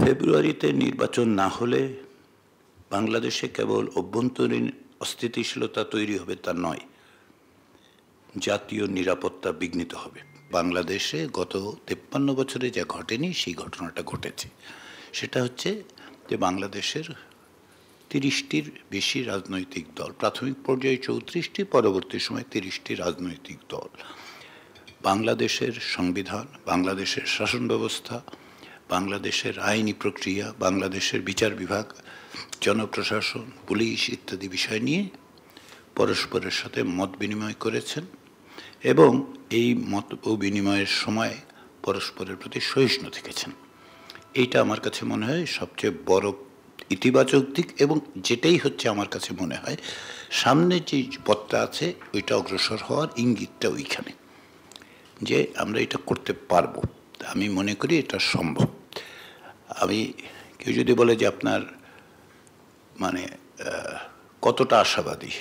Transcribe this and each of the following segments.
ফেব্রুয়ারিতে নির্বাচন না হলে বাংলাদেশে কেবল অভ্যন্তরীণ অস্থিতিশীলতা তৈরি হবে তা নয়, জাতীয় নিরাপত্তা বিঘ্নিত হবে। বাংলাদেশে গত 53 বছরে যা ঘটেনি সেই ঘটনাটা ঘটেছে। সেটা হচ্ছে যে বাংলাদেশের 30টির বেশি রাজনৈতিক দল, প্রাথমিক পর্যায়ে 34টি, পরবর্তী সময় 30টি রাজনৈতিক দল বাংলাদেশের সংবিধান, বাংলাদেশের শাসন ব্যবস্থা, বাংলাদেশের আইনি প্রক্রিয়া, বাংলাদেশের বিচার বিভাগ, জনপ্রশাসন, পুলিশ ইত্যাদি বিষয় নিয়ে পরস্পরের সাথে মত বিনিময় করেছেন এবং এই মত বিনিময়ের সময় পরস্পরের প্রতি সহিষ্ণু থেকেছেন। এইটা আমার কাছে মনে হয় সবচেয়ে বড় ইতিবাচক দিক, এবং যেটাই হচ্ছে আমার কাছে মনে হয় সামনে যে পথটা আছে ওইটা অগ্রসর হওয়ার ইঙ্গিতটা ওইখানে, যে আমরা এটা করতে পারবো। আমি মনে করি এটা সম্ভব। আমি কেউ যদি বলে যে আপনার মানে কতটা আশাবাদী,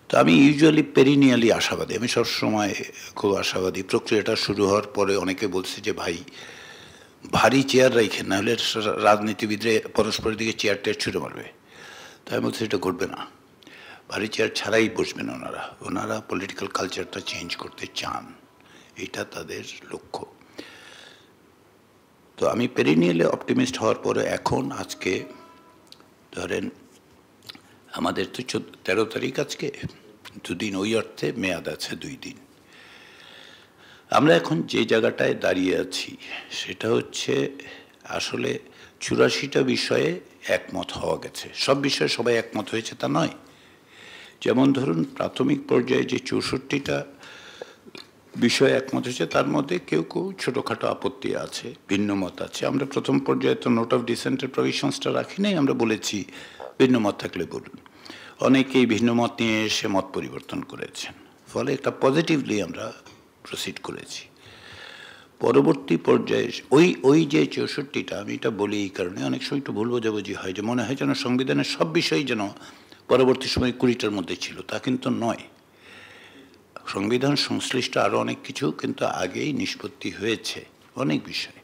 তো আমি ইউজুয়ালি পেরিনিয়ালি আশাবাদী। আমি সবসময় খুব আশাবাদী। প্রক্রিয়াটা শুরু হওয়ার পরে অনেকে বলছে যে ভাই ভারী চেয়ার রাখেন, না হলে রাজনীতিবিদরা পরস্পরের দিকে চেয়ার টেয়ার ছুঁড়ে মারবে। তাই আমি বলছি এটা ঘটবে না, ভারী চেয়ার ছাড়াই বসবেন ওনারা পলিটিক্যাল কালচারটা চেঞ্জ করতে চান, এটা তাদের লক্ষ্য। তো আমি পেরিনিয়ালে অপটিমিস্ট হওয়ার পরে এখন আজকে ধরেন আমাদের তো 13 তারিখ, আজকে 2 দিন, ওই অর্থে মেয়াদ আছে 2 দিন। আমরা এখন যে জায়গাটায় দাঁড়িয়ে আছি সেটা হচ্ছে আসলে 84টা বিষয়ে একমত হওয়া গেছে। সব বিষয়ে সবাই একমত হয়েছে তা নয়। যেমন ধরুন প্রাথমিক পর্যায়ে যে 64টা বিষয়ে একমত হয়েছে তার মধ্যে কেউ কেউ ছোটোখাটো আপত্তি আছে, ভিন্ন মত আছে। আমরা প্রথম পর্যায়ে তো নোট অফ ডিসেন্টের প্রভিশনসটা রাখি নাই, আমরা বলেছি ভিন্ন মত থাকলে বলুন। অনেকেই ভিন্ন মত নিয়ে এসে মত পরিবর্তন করেছেন, ফলে একটা পজিটিভলি আমরা প্রসিড করেছি। পরবর্তী পর্যায়ে ওই যে 64টা, আমি এটা বলি এই কারণে অনেক সময় একটু ভুল বোঝাবুঝি হয়, যে মনে হয় যেন সংবিধানের সব বিষয়ই যেন পরবর্তী সময় 20টার মধ্যে ছিল, তা কিন্তু নয়। সংবিধান সংশ্লিষ্ট আরও অনেক কিছু কিন্তু আগেই নিষ্পত্তি হয়েছে অনেক বিষয়।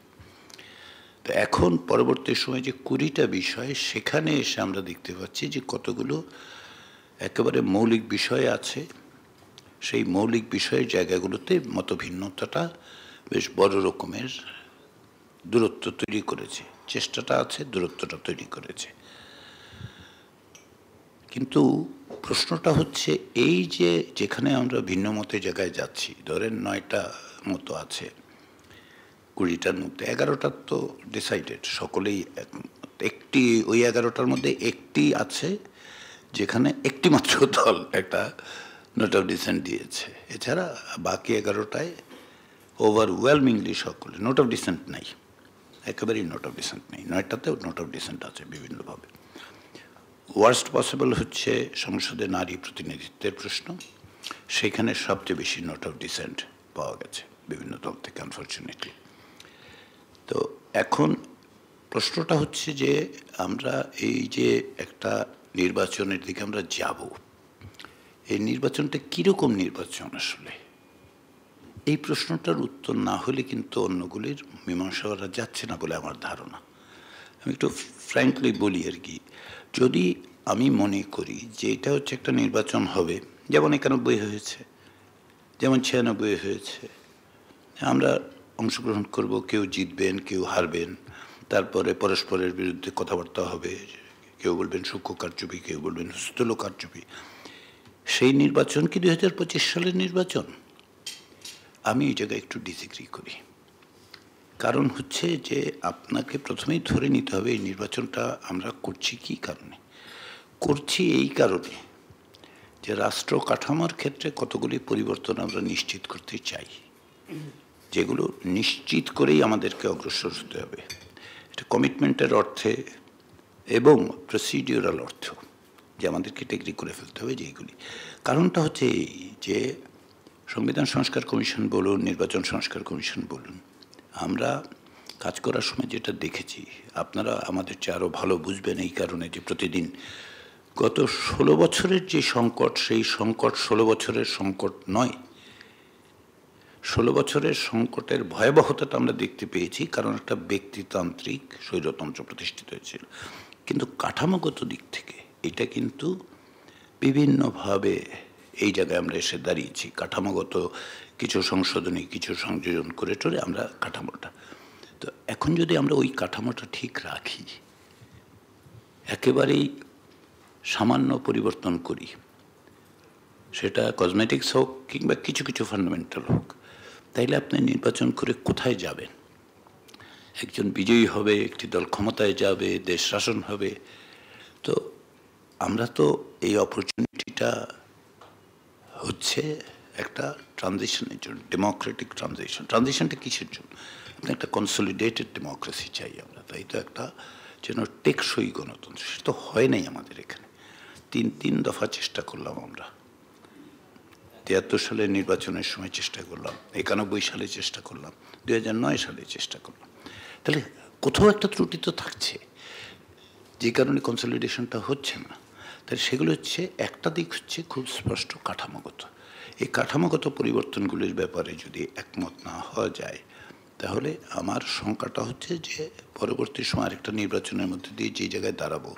তো এখন পরবর্তী সময় যে 20টা বিষয়, সেখানে এসে আমরা দেখতে পাচ্ছি যে কতগুলো একেবারে মৌলিক বিষয় আছে। সেই মৌলিক বিষয়ের জায়গাগুলোতে মতভিন্নতাটা বেশ বড় রকমের দূরত্ব তৈরি করেছে, চেষ্টাটা আছে, দূরত্বটা তৈরি করেছে। কিন্তু প্রশ্নটা হচ্ছে এই যে যেখানে আমরা ভিন্ন মতের জায়গায় যাচ্ছি, ধরেন 9টা মতো আছে 20টার মধ্যে, 11টার তো ডিসাইডেড, সকলেই একটি, ওই 11টার মধ্যে একটি আছে যেখানে একটি মাত্র দল একটা নোট অফ ডিসেন্ট দিয়েছে। এছাড়া বাকি 11টায় ওভারওয়েলমিংলি সকলে নোট অফ ডিসেন্ট নাই, একেবারেই নোট অফ ডিসেন্ট নেই। 9টাতেও নোট অফ ডিসেন্ট আছে বিভিন্নভাবে। ওয়ার্স্ট পসিবল হচ্ছে সংসদে নারী প্রতিনিধিত্বের প্রশ্ন, সেখানে সবচেয়ে বেশি নোট অফ ডিসেন্ট পাওয়া গেছে বিভিন্ন দল থেকে, আনফর্চুনেটলি। তো এখন প্রশ্নটা হচ্ছে যে আমরা এই যে একটা নির্বাচনের দিকে আমরা যাব, এই নির্বাচনটা কীরকম নির্বাচন আসলে, এই প্রশ্নটার উত্তর না হলে কিন্তু অন্যগুলির মীমাংসা করা যাচ্ছে না বলে আমার ধারণা। আমি একটু ফ্র্যাঙ্কলি বলি আর কি, যদি আমি মনে করি যে এটা হচ্ছে একটা নির্বাচন হবে, যেমন 91 হয়েছে, যেমন 96 হয়েছে, আমরা অংশগ্রহণ করব, কেউ জিতবেন কেউ হারবেন, তারপরে পরস্পরের বিরুদ্ধে কথাবার্তা হবে, কেউ বলবেন সূক্ষ্ম কারচুপি, কেউ বলবেন স্থূল কারচুপি। সেই নির্বাচন কি 2025 সালের নির্বাচন? আমি এই জায়গায় একটু ডিসএগ্রি করি। কারণ হচ্ছে যে আপনাকে প্রথমেই ধরে নিতে হবে এই নির্বাচনটা আমরা করছি কী কারণে করছি। এই কারণে যে রাষ্ট্র কাঠামোর ক্ষেত্রে কতগুলি পরিবর্তন আমরা নিশ্চিত করতে চাই, যেগুলো নিশ্চিত করেই আমাদেরকে অগ্রসর হতে হবে। এটা কমিটমেন্টের অর্থে এবং প্রসিডিউরাল অর্থ, যে আমাদেরকে এগ্রি করে ফেলতে হবে যে এইগুলি। কারণটা হচ্ছে এই যে সংবিধান সংস্কার কমিশন বলুন, নির্বাচন সংস্কার কমিশন বলুন, আমরা কাজ করার সময় যেটা দেখেছি, আপনারা আমাদের চেয়ে আরও ভালো বুঝবেন এই কারণে যে প্রতিদিন গত 16 বছরের যে সংকট, সেই সংকট 16 বছরের সংকট নয়। 16 বছরের সংকটের ভয়াবহতাটা আমরা দেখতে পেয়েছি, কারণ একটা ব্যক্তিতান্ত্রিক স্বৈরতন্ত্র প্রতিষ্ঠিত হয়েছিল। কিন্তু কাঠামোগত দিক থেকে এটা কিন্তু বিভিন্নভাবে এই জায়গায় আমরা এসে দাঁড়িয়েছি। কাঠামোগত কিছু সংশোধনী, কিছু সংযোজন করে টরে আমরা কাঠামোটা, তো এখন যদি আমরা ওই কাঠামোটা ঠিক রাখি, একেবারেই সামান্য পরিবর্তন করি, সেটা কসমেটিক্স হোক কিংবা কিছু কিছু ফান্ডামেন্টাল হোক, তাইলে আপনি নির্বাচন করে কোথায় যাবেন? একজন বিজয়ী হবে, একটি দল ক্ষমতায় যাবে, দেশ শাসন হবে। তো আমরা তো এই অপরচুনিটিটা হচ্ছে একটা ট্রানজিশনের জন্য, ডেমোক্রেটিক ট্রানজিশনটা কিসের জন্য? আপনি একটা কনসলিডেটেড ডেমোক্রেসি চাই আমরা, তাই তো একটা যেন টেকসই গণতন্ত্র, সেটা তো হয় নাই আমাদের এখানে। তিন দফা চেষ্টা করলাম আমরা। 73 সালের নির্বাচনের সময় চেষ্টা করলাম, 91 সালে চেষ্টা করলাম, 2009 সালে চেষ্টা করলাম। তাহলে কোথাও একটা ত্রুটি তো থাকছে, যে কারণে কনসলিডেশনটা হচ্ছে না। তাহলে সেগুলো হচ্ছে, একটা দিক হচ্ছে খুব স্পষ্ট কাঠামোগত। এই কাঠামোগত পরিবর্তনগুলির ব্যাপারে যদি একমত না হওয়া যায়, তাহলে আমার শঙ্কাটা হচ্ছে যে পরবর্তী সময় আরেকটা নির্বাচনের মধ্যে দিয়ে যে জায়গায় দাঁড়াবো,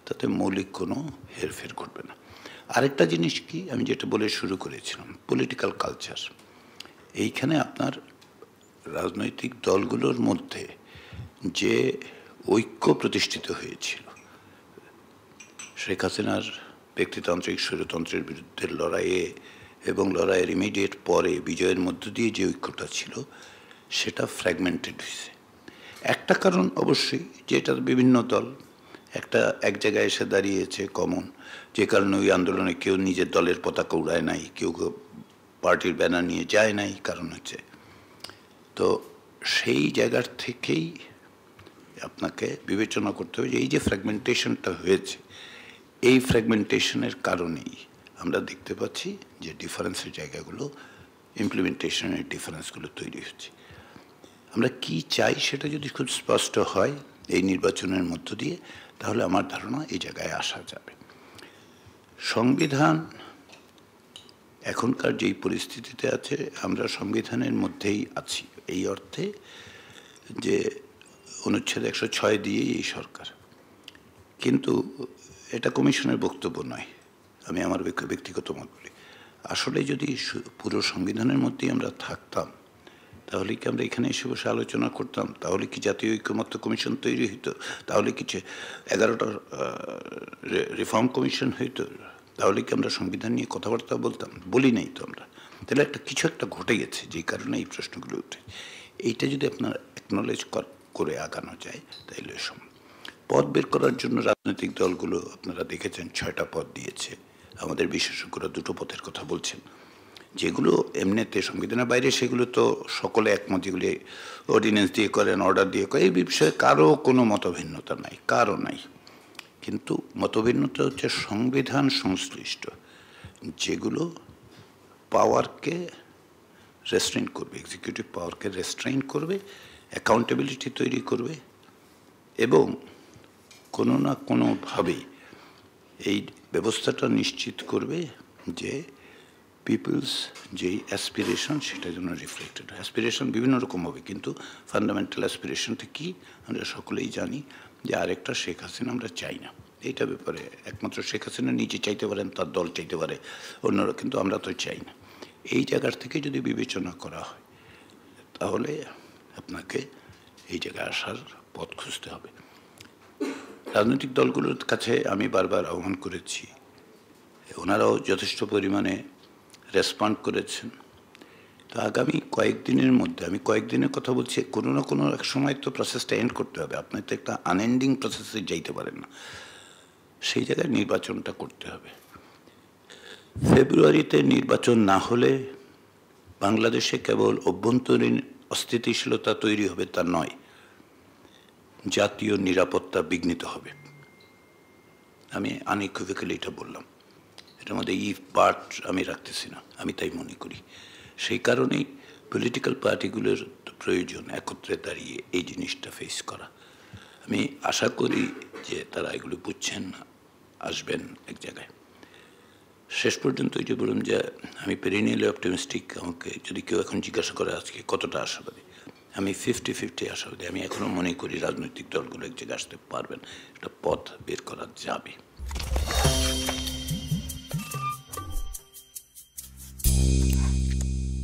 তাতে মৌলিক কোনো হেরফের ঘটবে না। আরেকটা জিনিস কি, আমি যেটা বলে শুরু করেছিলাম, পলিটিক্যাল কালচার। এইখানে আপনার রাজনৈতিক দলগুলোর মধ্যে যে ঐক্য প্রতিষ্ঠিত হয়েছিল, শেখ হাসিনার ব্যক্তিতান্ত্রিক স্বৈরতন্ত্রের বিরুদ্ধে লড়াইয়ে এবং লড়াইয়ের ইমিডিয়েট পরে বিজয়ের মধ্য দিয়ে যে ঐক্যটা ছিল, সেটা ফ্র্যাগমেন্টেড হয়েছে। একটা কারণ অবশ্যই যে এটা বিভিন্ন দল এক জায়গায় এসে দাঁড়িয়েছে কমন, যে কারণে ওই আন্দোলনে কেউ নিজের দলের পতাকা উড়ায় নাই, কেউ পার্টির ব্যানার নিয়ে যায় নাই, কারণ হচ্ছে। তো সেই জায়গার থেকেই আপনাকে বিবেচনা করতে হবে যে এই যে ফ্র্যাগমেন্টেশনটা হয়েছে, এই ফ্র্যাগমেন্টেশনের কারণেই আমরা দেখতে পাচ্ছি যে ডিফারেন্সের জায়গাগুলো, ইমপ্লিমেন্টেশনের ডিফারেন্সগুলো তৈরি হচ্ছে। আমরা কি চাই সেটা যদি খুব স্পষ্ট হয় এই নির্বাচনের মধ্য দিয়ে, তাহলে আমার ধারণা এই জায়গায় আসা যাবে। সংবিধান এখনকার যেই পরিস্থিতিতে আছে, আমরা সংবিধানের মধ্যেই আছি, এই অর্থে যে অনুচ্ছেদ 106 দিয়েই এই সরকার। কিন্তু এটা কমিশনের বক্তব্য নয়, আমি আমার ব্যক্তিগত মত বলি। আসলে যদি পুরো সংবিধানের মধ্যেই আমরা থাকতাম, তাহলে কি আমরা এখানে এসে বসে আলোচনা করতাম? তাহলে কি জাতীয় ঐকমত্য কমিশন তৈরি হইতো? তাহলে কি 11টা রিফর্ম কমিশন হইতো? তাহলে কি আমরা সংবিধান নিয়ে কথাবার্তা বলতাম? বলি নাই তো আমরা। তাহলে কিছু একটা ঘটে গেছে, যেই কারণে এই প্রশ্নগুলো উঠে। এইটা যদি আপনার অ্যাকনোলেজ করে আগানো যায়, তাইলে পদ বের করার জন্য রাজনৈতিক দলগুলো আপনারা দেখেছেন 6টা পদ দিয়েছে। আমাদের বিশেষজ্ঞরা 2টো পদের কথা বলছেন, যেগুলো এমনিতে সংবিধানের বাইরে, সেগুলো তো সকলে একমত, যেগুলি অর্ডিন্যান্স দিয়ে করেন, অর্ডার দিয়ে করেন, এই বিষয়ে কারো কোনো মতভিন্নতা নাই, কারো নাই। কিন্তু মতভিন্নতা হচ্ছে সংবিধান সংশ্লিষ্ট, যেগুলো পাওয়ারকে রেস্ট্রেইন করবে, এক্সিকিউটিভ পাওয়ারকে রেস্ট্রেইন করবে, অ্যাকাউন্টেবিলিটি তৈরি করবে, এবং কোনো না কোনোভাবে এই ব্যবস্থাটা নিশ্চিত করবে যে পিপলস যেই অ্যাসপিরেশন, সেটা যেন রিফ্লেক্টেড হয়। অ্যাসপিরেশন বিভিন্ন রকম হবে, কিন্তু ফান্ডামেন্টাল অ্যাসপিরেশনটা কি আমরা সকলেই জানি, যে আরেকটা শেখ হাসিনা আমরা চাই না। এইটা ব্যাপারে একমাত্র শেখ হাসিনা নিজে চাইতে পারেন, তার দল চাইতে পারে, অন্যরা, কিন্তু আমরা তো চাই না। এই জায়গার থেকে যদি বিবেচনা করা হয়, তাহলে আপনাকে এই জায়গায় আসার পথ খুঁজতে হবে। রাজনৈতিক দলগুলোর কাছে আমি বারবার আহ্বান করেছি, ওনারাও যথেষ্ট পরিমাণে রেসপন্ড করেছেন। তো আগামী কয়েকদিনের মধ্যে, আমি কয়েকদিনের কথা বলছি, কোনো না কোনো এক সময় তো প্রসেসটা এন্ড করতে হবে। আপনি তো একটা আনএন্ডিং প্রসেসে যাইতে পারেন না, সেই জায়গায় নির্বাচনটা করতে হবে। ফেব্রুয়ারিতে নির্বাচন না হলে বাংলাদেশে কেবল অভ্যন্তরীণ অস্থিতিশীলতা তৈরি হবে তা নয়, জাতীয় নিরাপত্তা বিঘ্নিত হবে। আমি আনইকুইভ্যালি এটা বললাম, এটার মধ্যে পার্ট আমি রাখতেছি না, আমি তাই মনে করি। সেই কারণেই পলিটিক্যাল পার্টিগুলোর প্রয়োজন একত্রে দাঁড়িয়ে এই জিনিসটা ফেস করা। আমি আশা করি যে তারা এগুলো বুঝছেন, আসবেন এক জায়গায়। শেষ পর্যন্ত ওই যে বলুন যে আমি পেরিনিয়ালি অপটিমিস্টিক, আমাকে যদি কেউ এখন জিজ্ঞাসা করে আজকে কতটা আশাবাদী, আমি 50-50 আশাবাদী। আমি এখনও মনে করি রাজনৈতিক দলগুলো এক জায়গায় আসতে পারবেন, একটা পথ বের করা যাবে।